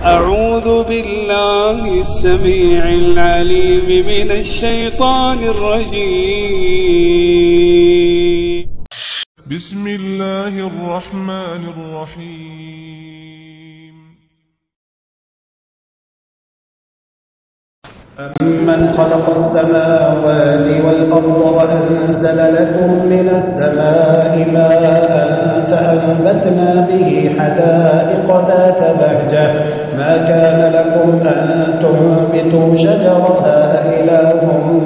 أعوذ بالله السميع العليم من الشيطان الرجيم. بسم الله الرحمن الرحيم. أمن خلق السماوات والأرض وأنزل لكم من السماء ماء فأنبتنا به حدائق ذات بهجة ما كان لكم أن تنبتوا شجرها أإله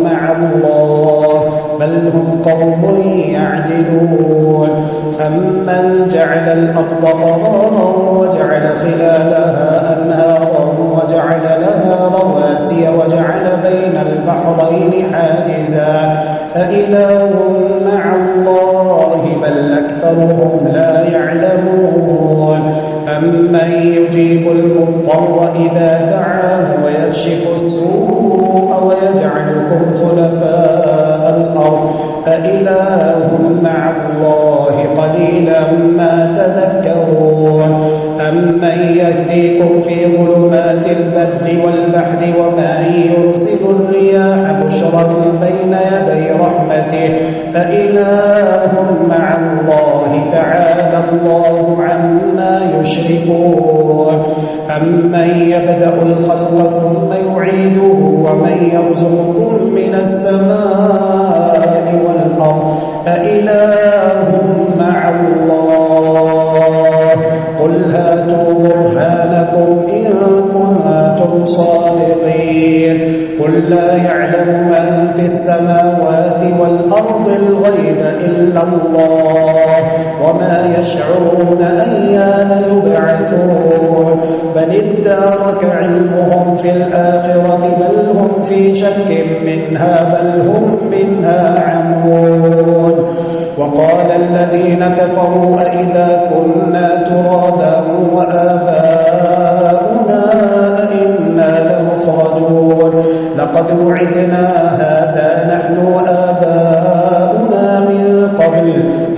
مع الله بل هم قوم يعدلون. أمن جعل الأرض قرارا وجعل خلالها أنهارا وجعل لها رواسي وجعل بين البحرين حاجزا أإله مع الله بل أكثرهم لا يعلمون. أمن يجيب المضطر إذا دعاه ويكشف السوء ويجعلكم خلفاء الأرض أإله مع الله قليلا ما تذكرون. أمن يهديكم في ظلمات البر والبحر ومن يرسل الرياح بشرا بين يدي رحمته أإله مع الله تعالى الله عما يشركون. أمن يبدأ الخلق ثم يعيده ومن يرزقكم من السماء والأرض أإله مع الله قل هاتوا برهانكم إن كنتم صادقين. قل لا يعلم من في السماوات والأرض الغيب إلا الله وما يشعرون أيان يبعثون بل ادارك علمهم في الآخرة بل هم في شك منها بل هم منها عمون. وقال الذين كفروا أئذا كنا ترابا وآباؤنا أئنا لمخرجون لقد وعدنا هذا نحن وآباؤنا من قبل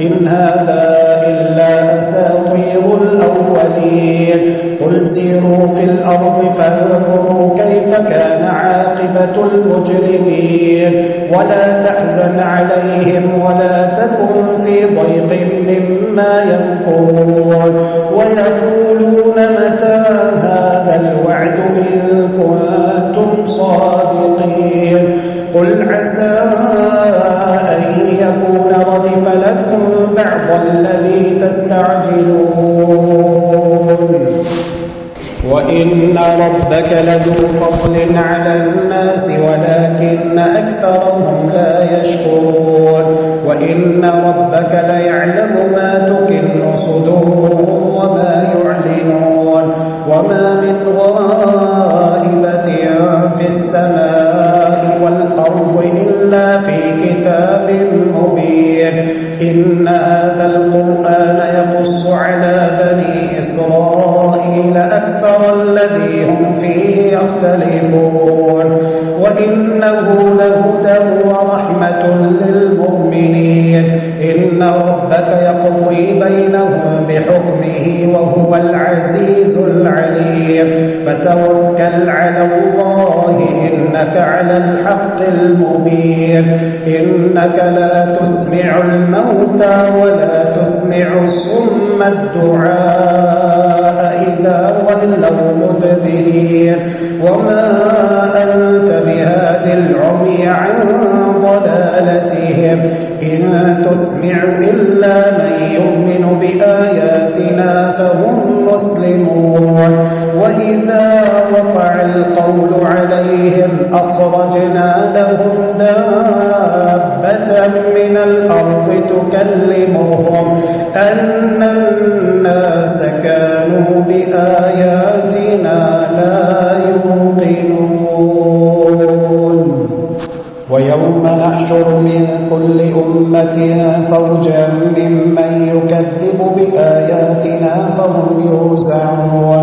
إن هذا إلا أساطير الأولين. قل سيروا في الأرض فانظروا كيف كان عاقبة المجرمين ولا تحزن عليهم ولا تكن في ضيق مما يمكرون ويقولون متى هذا الوعد إن كنتم صادقين. قل عسى أن يكون ردف لكم بعض الذي تستعجلون وإن ربك لذو فضل على الناس ولكن أكثرهم لا يشكرون. وإن ربك ليعلم ما تكن صدورهم وما يعلنون وما من غائبة في السماء والأرض إلا في كتاب مبين. إن هذا القرآن يقص على بني إسرائيل أكثر الذي هم فيه يختلفون وإنه لهدى ورحمة للمؤمنين. إن ربك يقضي بينهم بحكمه وهو العزيز العليم. فتوكل على الله إنك على الحق المبين. إنك لا تسمع الموتى ولا تسمع الصم الدعاء إذا ولوا مدبرين وما أنت بهاد العمي عن ضلالتهم إن تسمع إلا من يؤمن بآياتنا فهم مسلمون. وإذا وقع القول عليهم أخرجنا لهم دابة من الأرض تكلمهم أن الناس كانوا بآياتنا لا يوقنون. ويوم نحشر من كل أمة فوجا ممن يكذب بآياتنا فهم يوزعون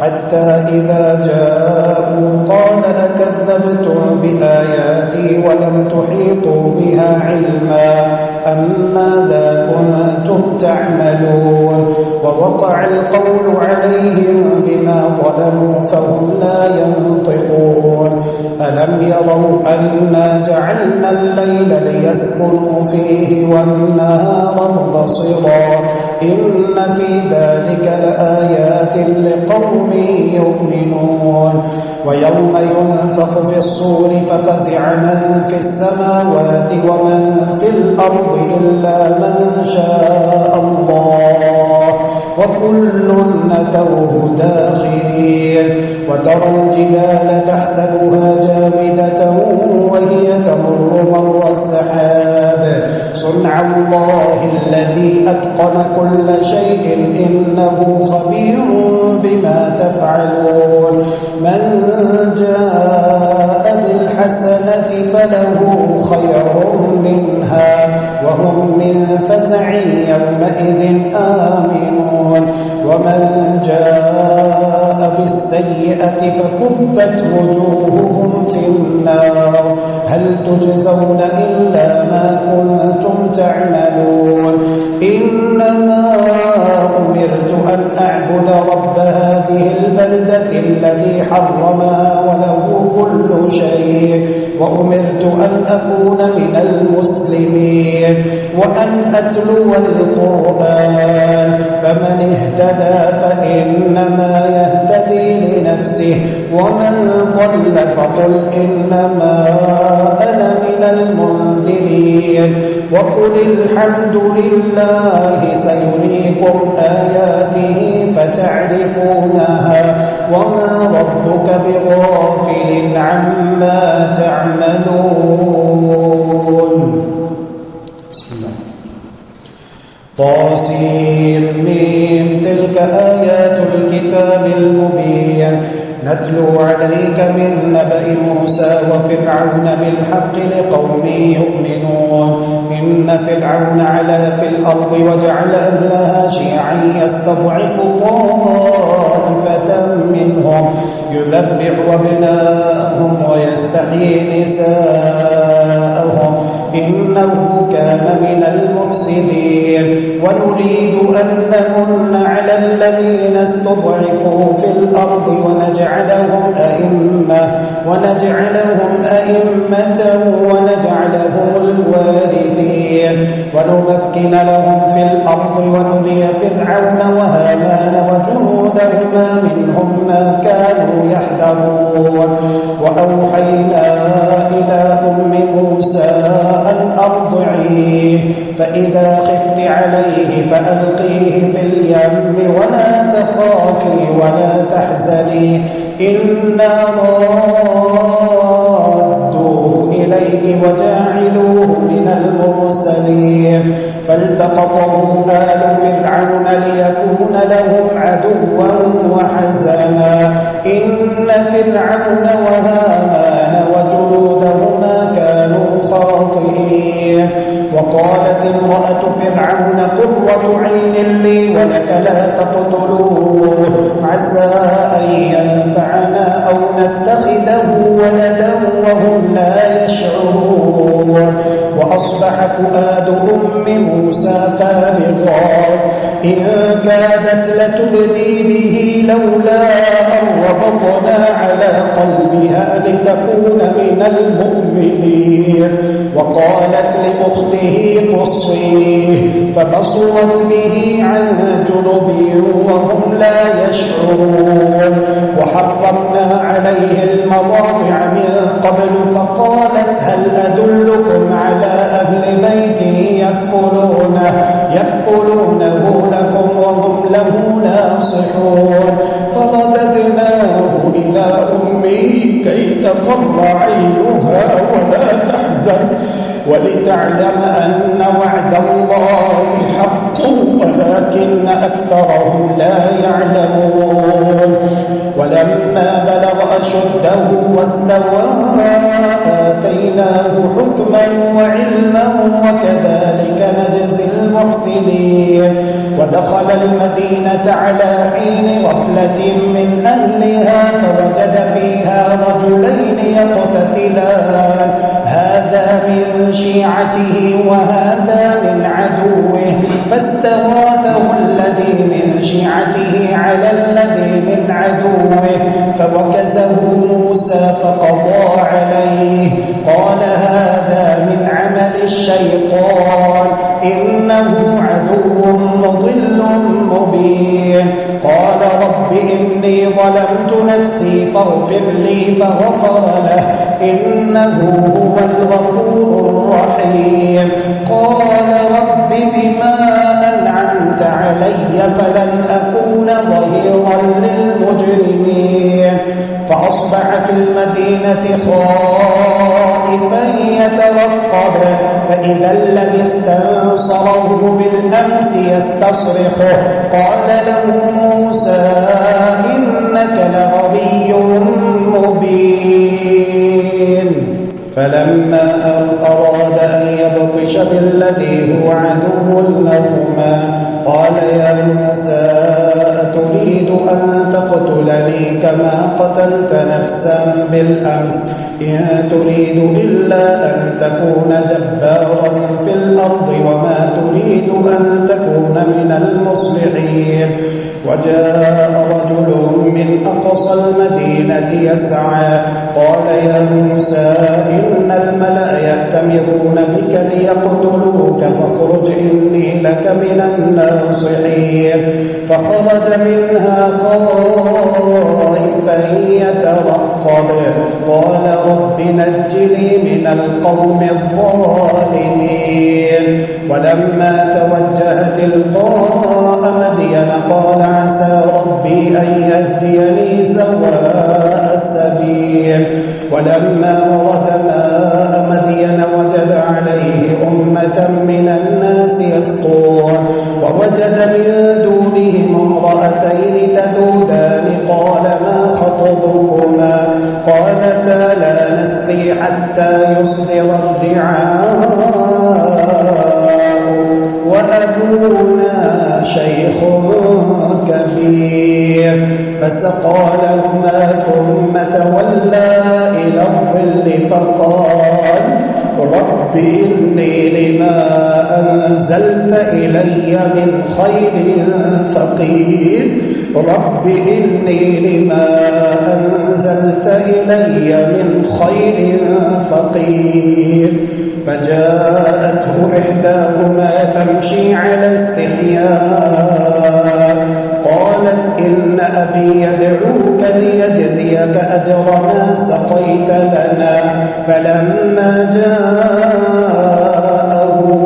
حتى إذا جاءوا قال أكذبتم بآياتي ولم تحيطوا بها علما أم ماذا كنتم تعملون. ووقع القول عليهم بما ظلموا وهم لا ينطقون ألم يروا أنا جعلنا الليل ليسكنوا فيه والنهار مبصرا إن في ذلك لآيات لقوم يؤمنون ويوم ينفخ في الصور ففزع من في السماوات ومن في الأرض إلا من شاء الله وكل أتوه داخرين وترى الجبال تحسبها جامدة وهي تمر مر السحاب صنع الله الذي أتقن كل شيء إنه خبير بما تفعلون من جاء بالحسنة فله خير منها وهم من فزع يومئذ آمنون ومن جاء بالسيئة فكبت وجوههم في النار هل تجزون إلا ما كنتم تعملون إنما أمرت أن أعبد رب هذه البلدة الذي حرمها وله كل شيء وأمرت أن أكون من المسلمين وأن أتلو القرآن فمن اهتدى فإنما يهتدي لنفسه ومن ضل فقل إنما أنا من المنذرين وقل الحمد لله سيريكم آياته فتعرفونها وما ربك بغافل عما تعملون بسم الله طاسيم ميم تلك آيات الكتاب المبين نتلو عليك من نبأ موسى وفرعون بالحق لقوم يؤمنون إن فرعون علا في الأرض وجعل أهلها شيعا يستضعف طائفة منهم يذبح أبناءهم ويستحيي نساءهم إنه كان من المفسدين ونريد أن نمن على الذين استضعفوا في الأرض ونجعلهم أئمة ونجعلهم الوارثين ونمكن لهم في الأرض ونري فرعون وهامان وجنودهما منهم ما كانوا يحذرون وأوحينا إلى أم موسى أن أرضعيه فإذا خفت عليه فألقيه في اليم ولا تخافي ولا تحزني إنا رادوه إليك وجاعلوه من المرسلين فالتقطه آل فرعون ليكون لهم عدوا وحزنا إن فرعون وهامان وجنودهما كانوا خاطئين وقالت امرأة فرعون قرة عين لي ولك لا تقتلوه عسى أن ينفعنا أو نتخذه ولدا وهم لا يشعرون وأصبح فؤاد أم موسى فارغا إن كادت لتبدي به لولا أن ربطنا على قلبها لتكون من المؤمنين وقالت لأخته قصيه فبصرت به عن جنب وهم لا يشعرون وحرمنا عليه المضاجع من قبل فقالت هل أدلكم على أهل بيت يكفلونه لكم وهم له ناصحون فرددناه إلى أمه كي تقر عينها ولا تحزن ولتعلم أن وعد الله حق ولكن أكثرهم لا يعلمون ولما بلغ أشده واستوى آتيناه حكما وعلما وكذلك نجزي المحسنين ودخل المدينة على حين غفلة من أهلها فوجد فيها رجلين يقتتلان هذا من شيعته وهذا من عدوه فاستغاثه الذي من شيعته على الذي من عدوه فوكزه إني ظلمت نفسي فاغفر لي فغفر له إنه هو الغفور الرحيم قال رب بما أنعمت علي فلن أكون ظهيرا للمجرمين فأصبح في المدينة خائفا يترقب فإذا الذي استنصره بالأمس يستصرخه قال له موسى إنك لغوي مبين فلما أراد أن يبطش بالذي هو عدو لهما قال يا موسى أتريد أن تقتلني كما قتلت نفسا بالأمس إن تريد إلا أن تكون جبارا في الأرض وما تريد أن تكون من المصلحين وجاء رجل من أقصى المدينة يسعى قال يا موسى إن الملأ يأتمرون بك ليقتلوك فاخرج إني لك من الناصحين فخرج منها خائفا يترقب قال رب نجني من القوم الظالمين ولما توجه تلقاء مدين قال عسى ربي أن يهديني سواء السبيل ولما ورد ماء مدين وجد عليه أمة من الناس يسقون ووجد من دونهم امرأتين تذودان قال ما خطبكما قالتا لا نسقي حتى يصدر الرعاء وأبونا شيخ كبير فسقى لهما ثم تولى إلى الظل فقال رب إني لما أنزلت إلي من خير فقير رب إني لما أنزلت إلي من خير فقير فجاءته إحداهما تمشي على استحياء قالت إن أبي يدعوك ليجزيك أجر ما سقيت لنا فلما جاءه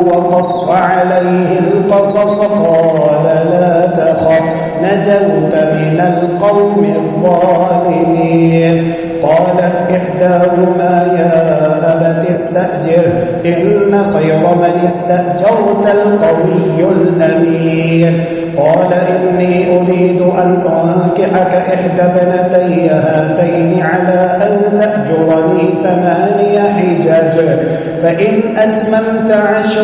وقص عليه القصص قال لا تخف نجوت من القوم الظالمين قالت إحداهما يا أبت استأجر إن خير من استأجرت القوي الأمين قال إني أريد أن أنكحك إحدى ابنتي هاتين على أن تأجرني 8 حجج فإن أتممت 10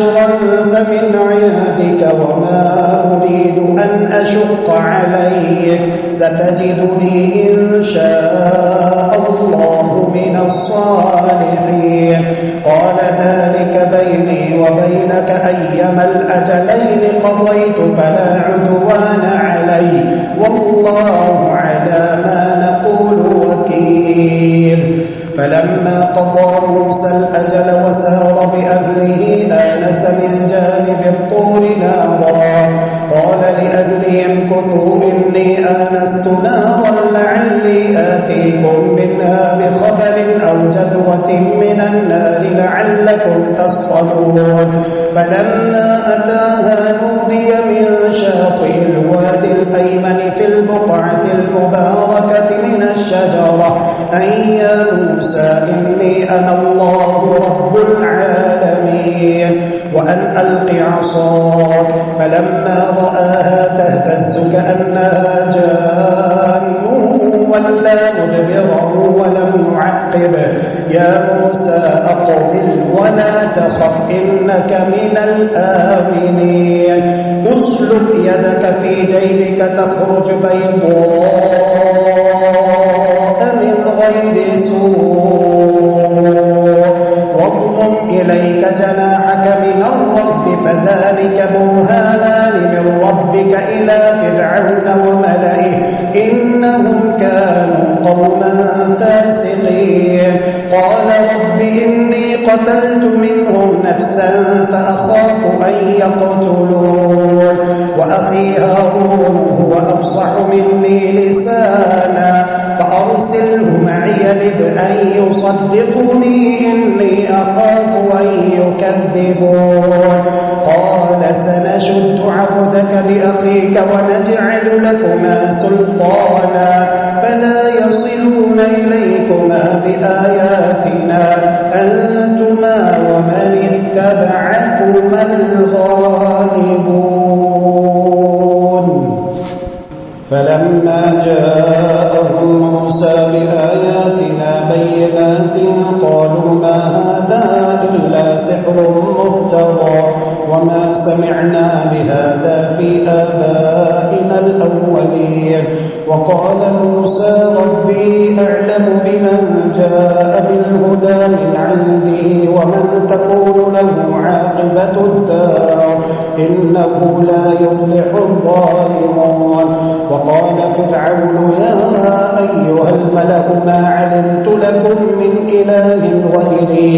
فمن عندك وما أريد أن أشق عليك ستجدني إن شاء الله من الصالحين قال ذلك بيني وبينك أيما الأجلين قضيت فلا عدوان علي والله على ما نقول وكيل فلما قضى موسى الأجل وسار بأهله آنس من جانب الطور نارا قال لأهلهم امكثوا إني آنست نارا لعلي آتيكم منها بخبر أو جذوة من النار لعلكم تصطلون فلما أتاها نودي من شاطئ الوادي الأيمن في البقعة المباركة من الشجرة أن يا موسى إني أنا الله رب العالمين وأن ألق عصاك فلما رآها تهتز كأنها جان ولا مدبرا ولم يعقب يا موسى أقبل ولا تخف إنك من الآمنين أسلك يدك في جيبك تخرج بيضاء من غير سوء واضم إليك جناحك من الرهب فذلك برهانان من ربك إلى فرعون وملئه إنهم كانوا قوما فاسقين قال رب إني قتلت منهم نفسا فأخاف أن يقتلون وأخي هارون هو أفصح مني لسانا فأرسله معي يرد أن يصدقني إني أخاف أن يكذبون قال سنشد عضدك بأخيك ونجعل لكما سلطانا فلا يصلون إليكما بآياتنا أنتما ومن اتبعكما الغالبون. فلما جاءهم موسى بآياتنا بينات قالوا ما هذا إلا سحر مفترى وما سمعنا بهذا في آبائنا الأولين. وقال موسى ربي أعلم بمن جاء بالهدى من عنده ومن تكون له عاقبة الدار إنه لا يفلح الظالمون. وقال فرعون يا أيها الملأ ما علمت لكم من إله غيري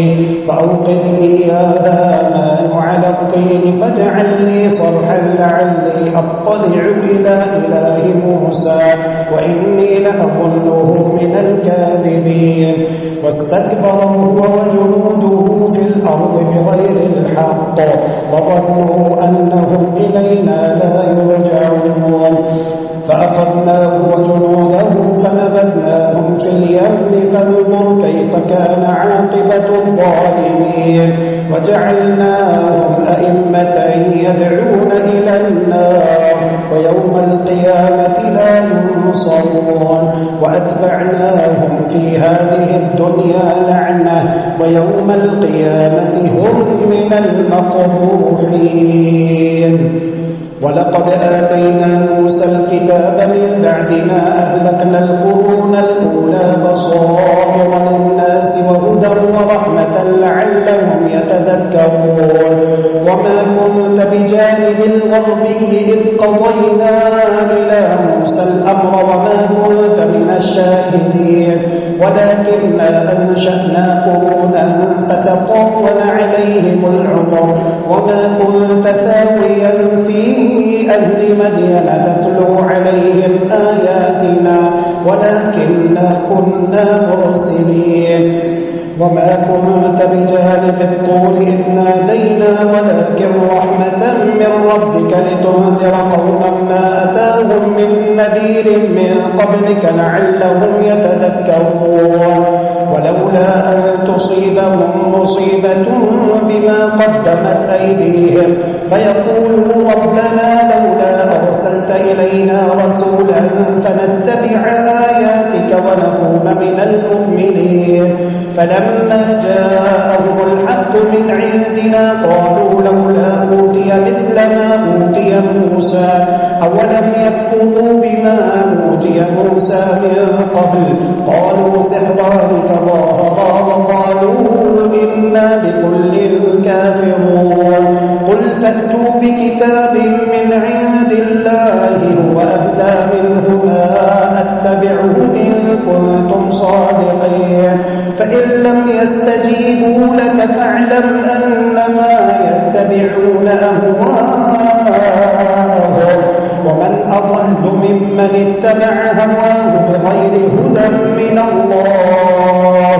فأوقد لي يا هامان على الطين فاجعل لي صرحا لعلي أطلع إلى إله موسى وإني لأظنه من الكاذبين. واستكبر هو وجنوده في الأرض بغير الحق وظنوا أنهم إلينا لا يرجعون. فأخذناه وجنوده فنبذناهم في اليم فانظر كيف كان عاقبة الظالمين. وجعلناهم أئمة يدعون إلى النار ويوم القيامة لا ينصرون. وأتبعناهم في هذه الدنيا لعنة ويوم القيامة هم من المقبوحين. ولقد آتينا موسى الكتاب من بعد ما أهلكنا القرون الأولى بصائر للناس وهدى ورحمة لعلهم يتذكرون. وما كنت بجانب الغربي إذ قضينا إلى موسى الأمر وما كنت من الشاهدين ولكننا أنشأنا قرونا فتطاول عليهم العمر وما كنت ثاويا في أهل مدين تتلو عليهم آياتنا ولكننا كنا مرسلين. وما كنت بجانب الطول إذ نادينا ولكن رحمة من ربك لتنذر قوما ما أتاهم من نذير من قبلك لعلهم يتذكرون. ولولا أن تصيبهم مصيبة بما قدمت أيديهم فيقولوا ربنا لولا أرسلت إلينا رسولا فنتبع آياتك ونكون من المؤمنين. فلما جاءهم الحق من عندنا قالوا لولا أوتي مثل ما أوتي موسى أولم يكفروا بما أوتي موسى من قبل قالوا سحران تظاهرا وقالوا إنا بكل كافرون. قل فأتوا بكتاب من عند الله هو أهدى منهما أتبعه إن كنتم صادقين. فإن لم يستجيبوا لك فاعلم أنما يتبعون أهواءهم ومن أضل ممن اتبع هواه بغير هدى من الله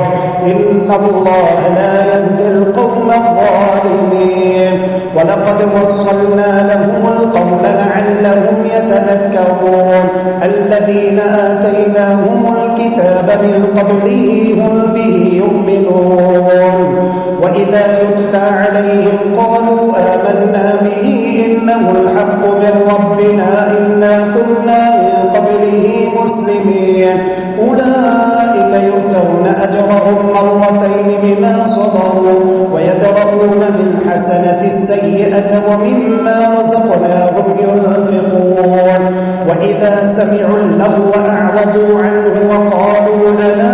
إن الله لا يهدي القوم الظالمين. ولقد وصلنا لهم القول لعلهم يتذكرون. الذين آتيناهم الكتاب من قبله هم به يؤمنون. وإذا يتلى عليهم قالوا آمنا به إنه الحق من ربنا إنا كنا من قبله مسلمين. أولئك يؤتون أجرهم مرتين بما صبروا ويدرؤون بالحسنة السيئة ومما رزقناهم ينفقون. وإذا سمعوا اللغو أعرضوا عنه وقالوا لنا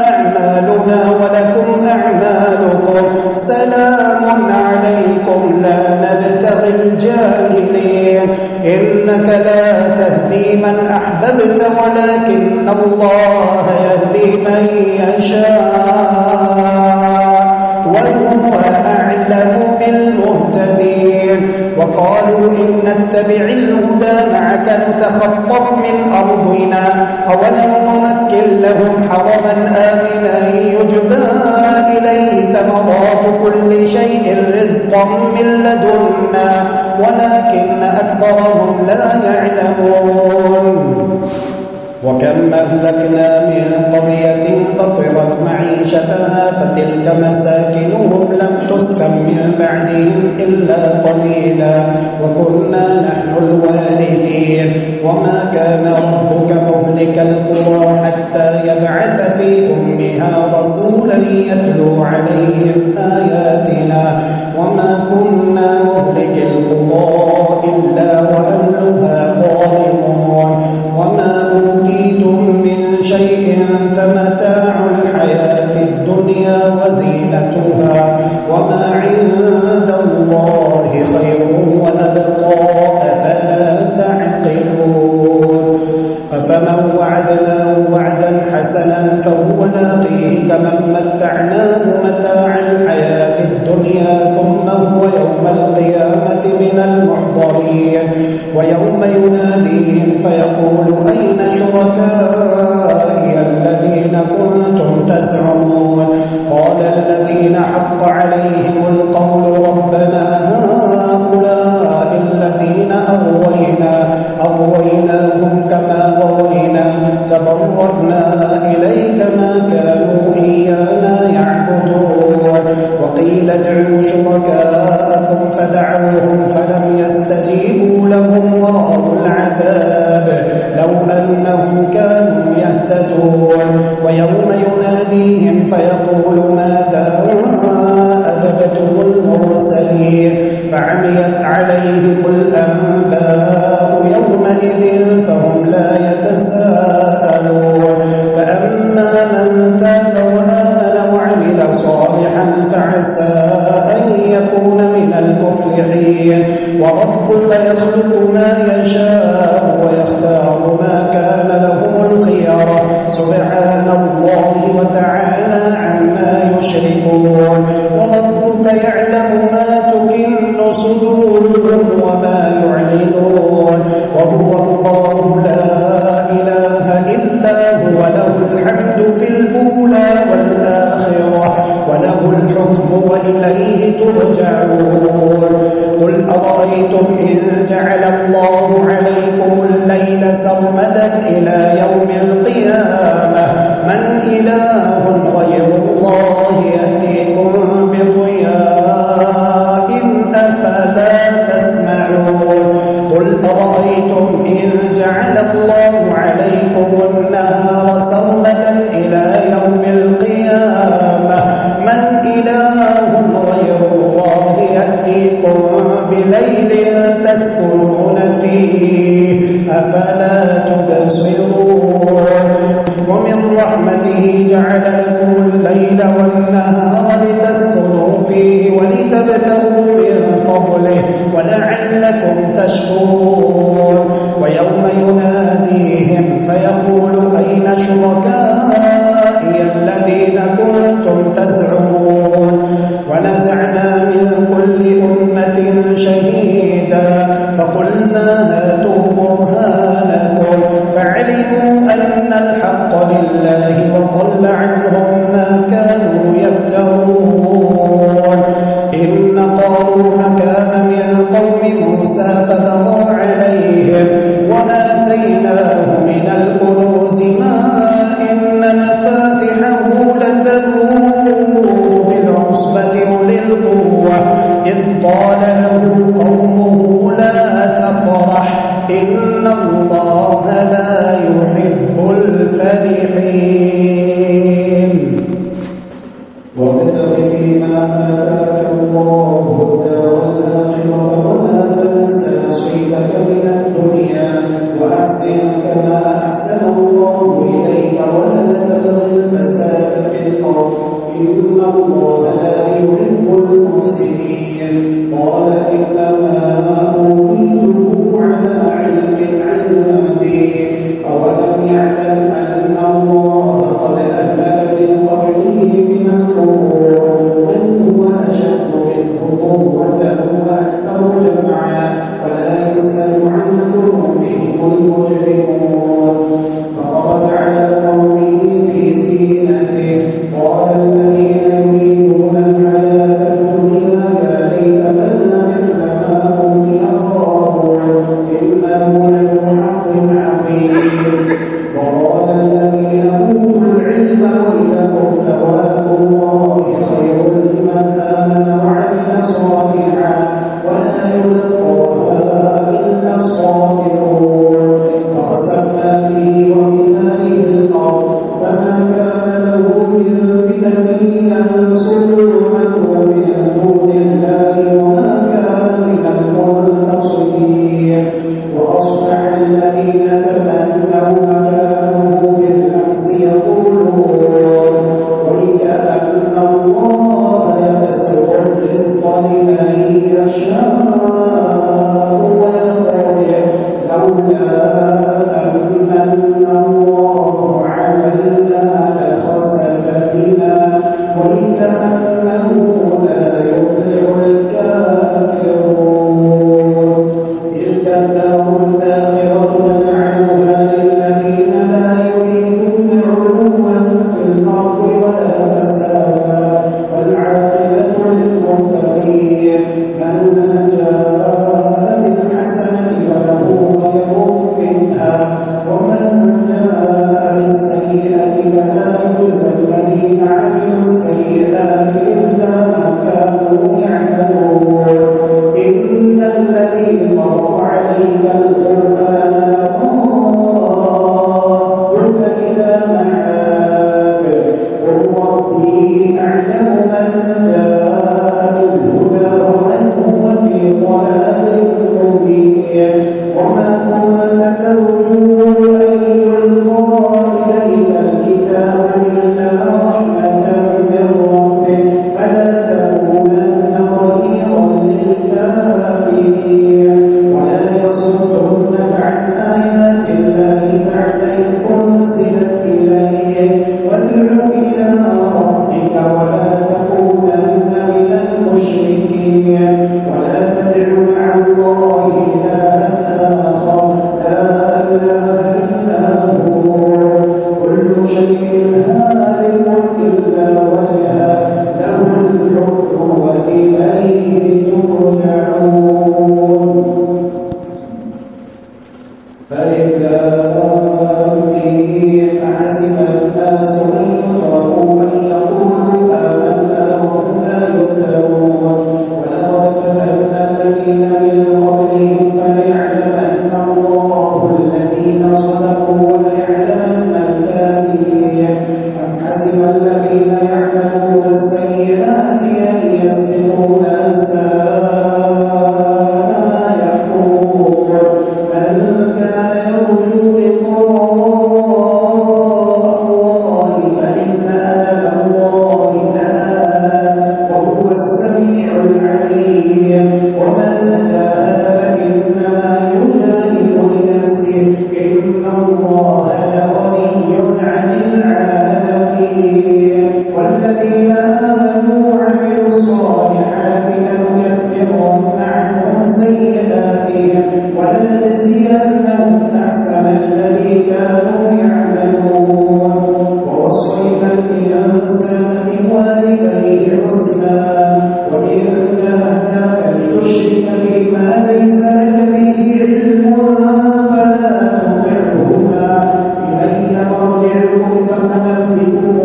أعمالنا ولكم أعمالكم سلام عليكم لا نبتغي الجاهلين. إنك لا تهدي من أحببت ولكن الله يهدي من يشاء وهو أعلم بالمهتدين. وقالوا إن نتبع الهدى معك نتخطف من أرضنا أولم نمكن لهم حرما آمنا يجبى إليه ثمرات كل شيء رزقا من لدنا ولكن أكثرهم لا يعلمون وكم أهلكنا من قرية بطرت معيشتها فتلك مساكنهم لم تسكن من بعدهم إلا قليلا وكنا نحن الوارثين وما كان ربك مهلك القرى حتى يبعث في أمها رسولا يتلو عليهم آياتنا وما كنا مهلك القرى إلا وأهلها ظالمون وما أوتيتم من شيء فمتاع الحياة الدنيا وزينتها وما عند الله خير وأبقى أفلا تعقلون أفمن وعدناه وعدا حسنا فهو لاقيه كمن متعناه متاع الحياة الدنيا ثم هو يوم القيامة من المحضرين ويوم يناديهم فيقول أين شركائي الذين كنتم تزعمون قال الذين حق عليهم القول ربنا هؤلاء الذين أغويناهم كما غوينا تبرأنا إليك ما كانوا إيانا يعبدون وقيل ادعوا شركاءكم فدعوهم فلم يستجيبوا لهم ورأوا العذاب لو أنهم كانوا يهتدون ويوم يناديهم فيقول ماذا أجبتم المرسلين فعميت عليهم الأنباء يومئذ فهم لا يتساءلون فأما من تاب وآمن وعمل صالحا فعسى أن يكون من المفلحين وربك يخلق ما يشاء ويختار ما كان لهم الخيار سبحان الله وتعالى عما يشركون وربك يعلم ما تكن صدورهم وما يعلنون وهو الله لا إله إلا هو له الحمد في الأولى والآخرة وله الحكم وإليه ترجعون قل أرأيتم إن جعل الله عليكم الليل سرمدا إلى يوم القيامة من إله غير الله يأتيكم بضياء أفلا تسمعون قل أرأيتم إن جعل الله عليكم النهار سرمدا إلى يوم القيامة من إله غير الله يأتيكم بليل تسكنون فيه أفلا تبصرون ومن رحمته جعل لكم الليل والنهار لتسكنوا فيه ولتبتغوا من فضله ولعلكم تشكرون ويوم يناديهم فيقول أين شركائي الذين كنتم تزعمون ونزعنا من كل أمة شهيدا فقلنا هاتوا برهانكم فعلموا أن الحق لله وضل عنهم ما كانوا يفترون إن قارون كان من قوم موسى فبغى عليهم وآتيناه من الكنوز ما إن مفاتحه لتنوء بالعصبة أولي القوة إذ قال له قومه لا تفرح إن الله لا يحب الفرحين وابتغ فيما آتاك الله الدار الآخرة ولا تنس نصيبك من الدنيا وأحسن كما أحسن الله إليك ولا تبغ الفساد في الأرض إن الله لا يحب المفسدين قال إنما أوتيته على علم عندي أولم يعلم أن الله قد أهلك من قبله من القرون من هو أشد منه قوة وأكثر جمعا ينصرونه من دون الله وما كان من المنتصرين. وأصبح الذين تمنوا مكانه بالأمس يقولون وإذا أن الله يبسط الرزق لمن يشاء ويقدر لولا أن الله علينا لخسف بنا وإذا أنه لا يفلح الكافرون. تلك الدار الآخرة نجعلها للذين لا يريدون علوا في الأرض ولا فسادا والعاقبة للمتقين. من جاء بالحسنة فله خير منها ومن جاء بالسيئة فلا يجزى الذين عملوا السيئات إلا ما كانوا يعملون. إن الذي فرض عليك القرآن لرادك إلى معاد قل ربي أعلم من جاء بالهدى ومن هو في ضلال مبين. وما كنت ترجو أن يلقى إليك الكتاب إلا رحمة من ربك فلا تكونن ظهيرا للكافرين. ولا يصدنك عن آيات الله بعد إذ أنزلت إليك وادع إلى ربك ولا تكونن من المشركين. ولا تدع مع الله إلها آخر لا إله إلا هو كل شيء هالك إلا وجهه له الحكم وإليه ترجعون. أحسب الناس أن يتركوا أن يقولوا آمنا وهم لا يفتنون. ولقد فتنا الذين من قبلهم فليعلمن الله الذين صدقوا وليعلمن الكاذبين. أم حسب الذين يعملون السيئات أن يسبقونا ساء ما يحكمون. من كان يرجو لقاء الله فإن أجل الله لآت وهو السميع العليم. ومن جاهد فإنما يجاهد لنفسه إن الله لغني عن العالمين. والذين آمنوا وعملوا الصالحات لنكفرن عنهم سيئاتهم ولنجزينهم أحسن الذي كانوا يعملون. ووصينا الإنسان بوالديه حسنا وإن جاهداك لتشرك بما ليس لك به علم فلا تطعهما إلي مرجعكم فأنبئكم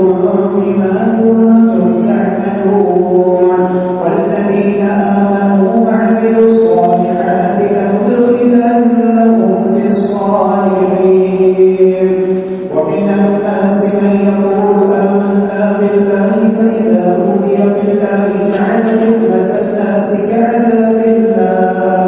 بما كنتم تعملون. والذين آمنوا وعملوا الصالحات لندخلنهم في الصالحين. ومن الناس من يقول آمنا بالله فإذا أوذي في الله جعل فتنة الناس كعذاب الله.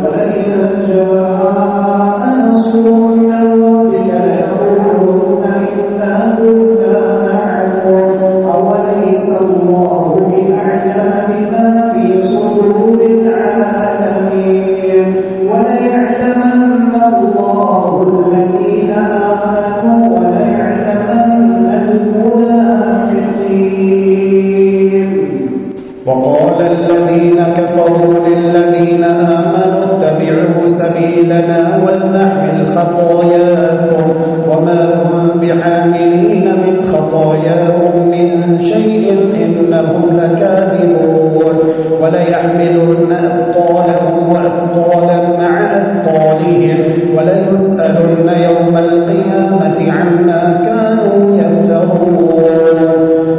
ولئن جاء نصر من ربك ليقولن إنا كنا معكم أوليس الله بأعلم بما في صدور العالمين. وليعلمن الله الذين آمنوا وليعلمن المنافقين. وقال الذين كفروا للذين آمنوا اتبعوا سبيلنا ولنحمل خطاياكم وما هم بحاملين من خطاياهم من شيء إنهم لكاذبون. وليحملن أثقالهم وأثقالا مع أثقالهم وليسألن يوم القيامة عما كانوا يفترون.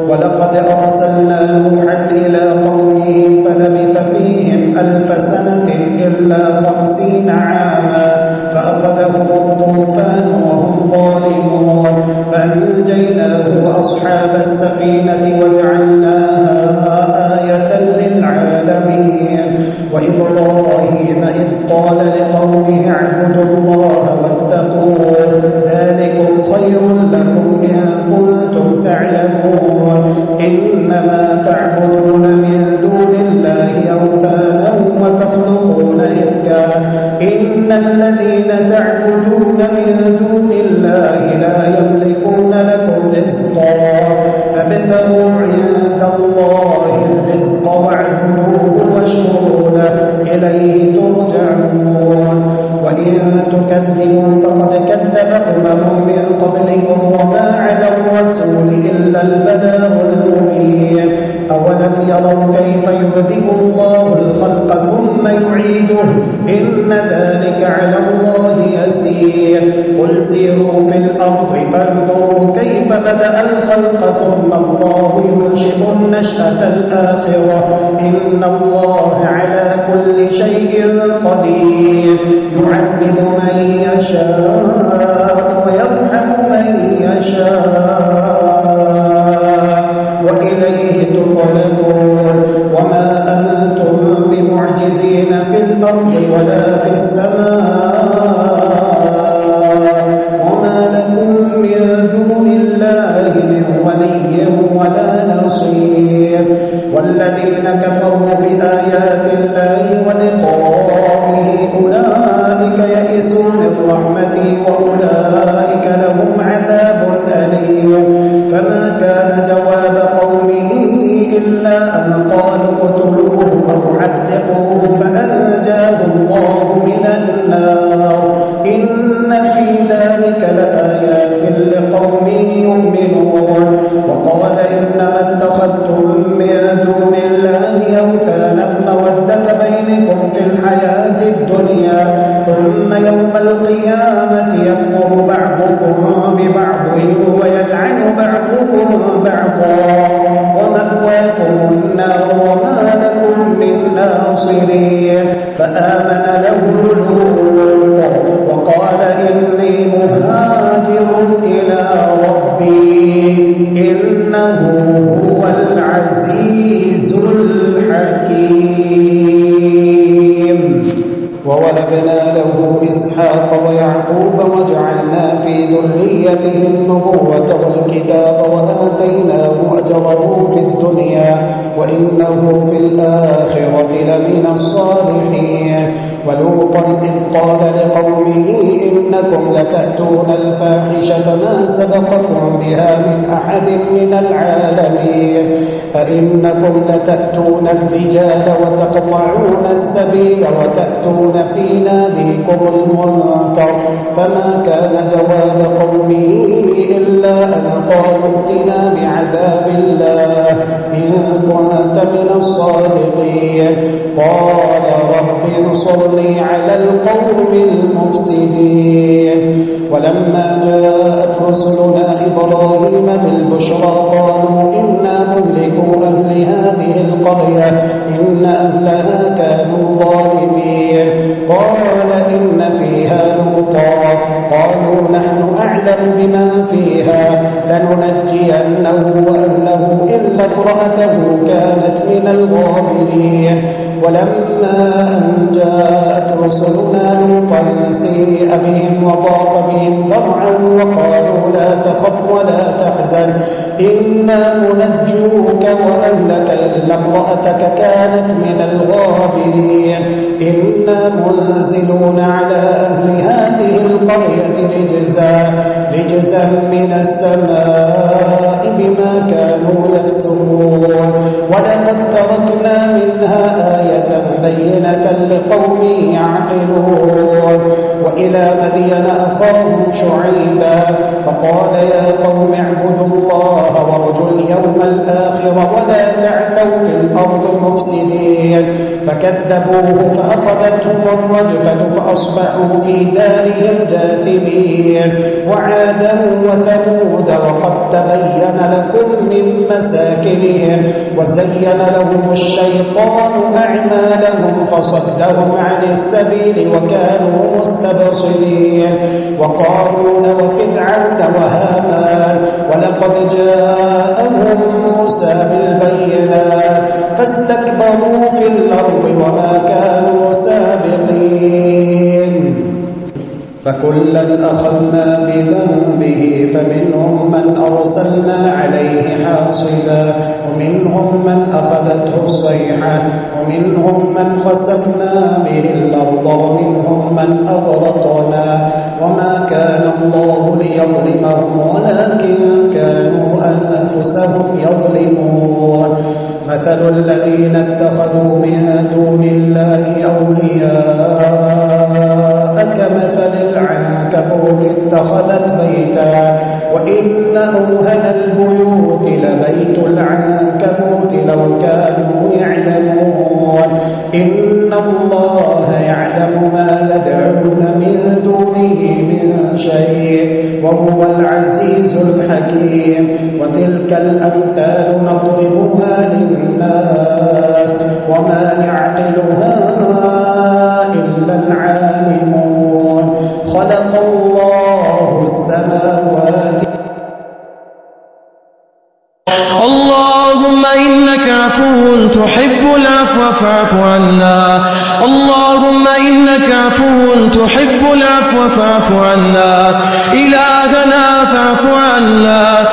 ولقد أرسلنا نوحا إلى قومه فلبث فيهم 1000 سنة إلا 50 عاما فأخذهم الطوفان وهم ظالمون فأنجيناه أنجيناه وأصحاب السفينة وجعلناها آية للعالمين. وإبراهيم إذ قال لقومه اعبدوا الله واتقوه ذلكم خير لكم إن كنتم تعلمون. إنما تعبدون من دون الله أوثانا وتخلقون إفكا إن الذين تعبدون من دون الله لا يملكون لكم رزقا فابتغوا عند الله الرزق واعبدوه واشكروا له إليه ترجعون. وإن تكذبوا فقد كذب أمم من قبلكم وما على الرسول إلا البلاغ المبين. أولم يروا كيف يبدئ الله الخلق ثم يعيده إن ذلك على الله يسير. قل سيروا في الأرض فانظروا كيف بدأ الخلق ثم الله ينشئ النشأة الآخرة إن الله على كل شيء قدير. يعذب من يشاء ويرحم من يشاء وإليه تقلبون. وما أنتم بمعجزين في الأرض ولا في السماء وما لكم من دون الله من ولي ولا نصير. والذين كفروا بآيات الله ولقائه أولئك يئسوا من رحمتي وأولئك لهم عذاب أليم. فما كان جواب قومه إلا أن قالوا اقتلوه أو عذبوه فأنجاه الله من النار. إن في ذلك لآيات لقوم يؤمنون. وقال إنما اتخذتم من دون الله أوثانا مودة بينكم في الحياة الدنيا ثم يوم القيامة يكفر بعضكم ببعض ويلعن بعضكم بعضا ومأواكم النار وما لكم من ناصرين. فآمن له لوط وقال إني مهاجر إلى ربي إنه هو العزيز الحكيم. ووهبنا له إسحاق ويعقوب وجعلنا في ذريته النبوة والكتاب وآتيناه أجره في الدنيا وإنه في الآخرة لمن الصالحين. ولوطا إذ قال لقومه إنكم لتأتون الفاحشة ما سبقكم بها من أحد من العالمين أئنكم لتأتون الرجال وتقطعون السبيل وتأتون في ناديكم المنكر. فما كان جواب قومه إلا أن قالوا ائتنا بعذاب الله إن كنت من الصادقين. قال رب انصرني على القوم المفسدين. ولما جاءت رسلنا إبراهيم بالبشرى قالوا إنا مهلكو أهل هذه القرية إن أهلها كانوا ظالمين. قال إن فيها لوطا قالوا نحن أعلم بمن فيها لننجينه وأهله إلا امرأته كانت من الغابرين. ولما أن جاءت رسلنا لوطا سيء بهم وضاق بهم ذرعا وقالوا لا تخف ولا تحزن إنا منجوك وأهلك إلا امرأتك كانت من الغابرين. إنا منزلون على أهل هذه القرية رجزا من السماء بما كانوا يفسقون. ولقد تركنا منها آية بينة لقوم يعقلون. وإلى مدين أخاهم شعيبا فقال يا قوم اعبدوا الله وارجوا اليوم الآخر ولا تعثوا في الأرض مفسدين. فكذبوه فأخذتهم الرجفة فأصبحوا في دارهم جاثمين. وعادا وثمود وقد تبين لكم من مساكنهم وزين لهم الشيطان أعمالهم فصدهم عن السبيل وكانوا مستبصرين. وقارون وفرعون وهامان فاستكبروا في الأرض وما كانوا سابقين فكلا أخذنا بذنبه فمنهم من أرسلنا عليه حاصبا ومنهم من أخذته الصيحة ومنهم من خسفنا به الأرض ومنهم من أغرقنا وما كان الله ليظلمهم ولكن كانوا أنفسهم يظلمون مثل الذين اتخذوا من دون الله أولياء كمثل العنكبوت اتخذت بيتا وإن أوهن البيوت لبيت العنكبوت لو كانوا يعلمون إن الله يعلم ما يدعون من دونه من شيء وهو العزيز الحكيم وتلك الأمثال نضربها للناس وما يعقلها إلا العالمون خلق الله السماوات اللهم إنك عفو تحب العفو فاعف عنا اللهم إنك عفو تحب العفو فاعف عنا إلهنا فاعف عنا